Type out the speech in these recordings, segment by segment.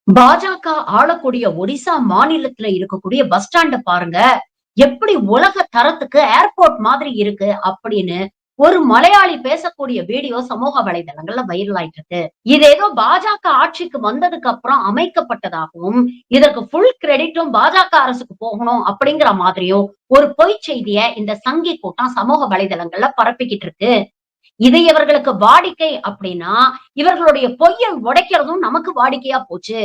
பாஜக ஆளக்கூடிய ஒடிசா மாநிலத்துல இருக்கக்கூடிய பஸ் ஸ்டாண்ட பாருங்க. எப்படி உலக தரத்துக்கு ஏர்போர்ட் மாதிரி இருக்கு அப்படின்னு ஒரு மலையாளி பேசக்கூடிய வீடியோ சமூக வலைதளங்கள்ல வைரல் ஆயிட்டு இருக்கு. இது ஏதோ பாஜக ஆட்சிக்கு வந்ததுக்கு அப்புறம் அமைக்கப்பட்டதாகவும், இதற்கு ஃபுல் கிரெடிட்டும் பாஜக அரசுக்கு போகணும் அப்படிங்கிற மாதிரியும் ஒரு பொய் செய்திய இந்த சங்கி கூட்டம் சமூக வலைதளங்கள்ல பரப்பிக்கிட்டு இருக்கு. இது இவர்களுக்கு வாடிக்கை அப்படின்னா, இவர்களுடைய பொய்யை உடைக்கிறதும் நமக்கு வாடிக்கையா போச்சு.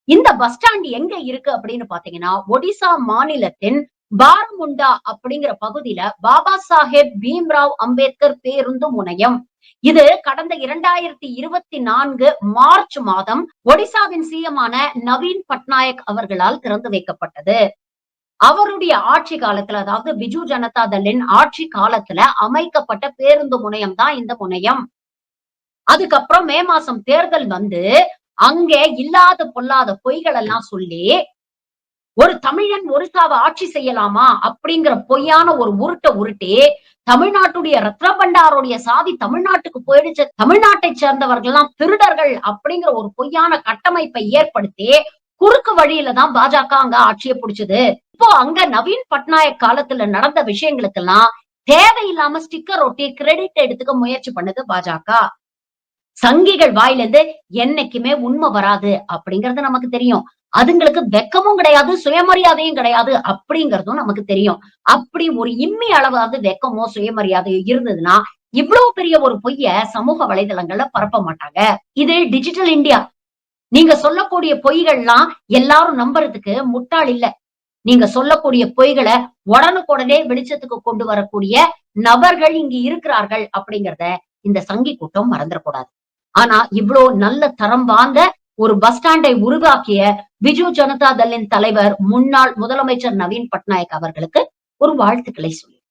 இந்த பஸ் ஸ்டாண்ட் எங்க இருக்கு அப்படின்னு பாத்தீங்கன்னா, ஒடிசா மாநிலத்தின் பாரமுண்டா அப்படிங்கிற பகுதியில பாபா சாஹேப் பீம்ராவ் அம்பேத்கர் பேருந்து முனையம். இது கடந்த 2024 மார்ச் மாதம் ஒடிசாவின் சிஎம் ஆன நவீன் பட்நாயக் அவர்களால் திறந்து வைக்கப்பட்டது. அவருடைய ஆட்சி காலத்துல, அதாவது பிஜு ஜனதா தளின் ஆட்சி காலத்துல அமைக்கப்பட்ட பேருந்து முனையம் தான் இந்த முனையம். அதுக்கப்புறம் மே மாசம் தேர்தல் வந்து அங்கே இல்லாத பொல்லாத பொய்கள் எல்லாம் சொல்லி, ஒரு தமிழன் ஒரிசாவ ஆட்சி செய்யலாமா அப்படிங்கிற பொய்யான ஒரு உருட்ட உருட்டி, தமிழ்நாட்டுடைய ரத்ன பண்டாருடைய சாதி தமிழ்நாட்டுக்கு போயிடுச்சு. தமிழ்நாட்டை சேர்ந்தவர்கள் எல்லாம் திருடர்கள் அப்படிங்கிற ஒரு பொய்யான கட்டமைப்பை ஏற்படுத்தி, குறுக்கு வழியில தான் பாஜக அங்க ஆட்சியை பிடிச்சது. இப்போ அங்க நவீன் பட்நாயக் காலத்துல நடந்த விஷயங்களுக்கெல்லாம் தேவையில்லாம ஸ்டிக்கர் ஒட்டி கிரெடிட் எடுத்துக்க முயற்சி பண்ணுது பாஜக. சங்கிகள் வாயிலிருந்து என்னைக்குமே உண்மை வராது அப்படிங்கிறது நமக்கு தெரியும். அதுங்களுக்கு வெக்கமும் கிடையாது, சுயமரியாதையும் கிடையாது அப்படிங்கிறதும் நமக்கு தெரியும். அப்படி ஒரு இம்மி அளவாவது வெக்கமோ, சுயமரியாதையோ இருந்ததுன்னா, இவ்வளவு பெரிய ஒரு பொய்ய சமூக வலைதளங்கள்ல பரப்ப மாட்டாங்க. இது டிஜிட்டல் இந்தியா. நீங்க சொல்லக்கூடிய பொய்கள்லாம் எல்லாரும் நம்புறதுக்கு முட்டாள் இல்ல. நீங்க சொல்லக்கூடிய பொய்கள உடனுக்குடனே வெளிச்சத்துக்கு கொண்டு வரக்கூடிய நபர்கள் இங்கு இருக்கிறார்கள் அப்படிங்கிறத இந்த சங்கி கூட்டம் மறந்துடக்கூடாது. ஆனா இவ்ளோ நல்ல தரம் வாய்ந்த ஒரு பஸ் ஸ்டாண்டை உருவாக்கிய பிஜு ஜனதா தளின் தலைவர் முன்னாள் முதலமைச்சர் நவீன் பட்நாயக் அவர்களுக்கு ஒரு வாழ்த்துக்களை சொல்லி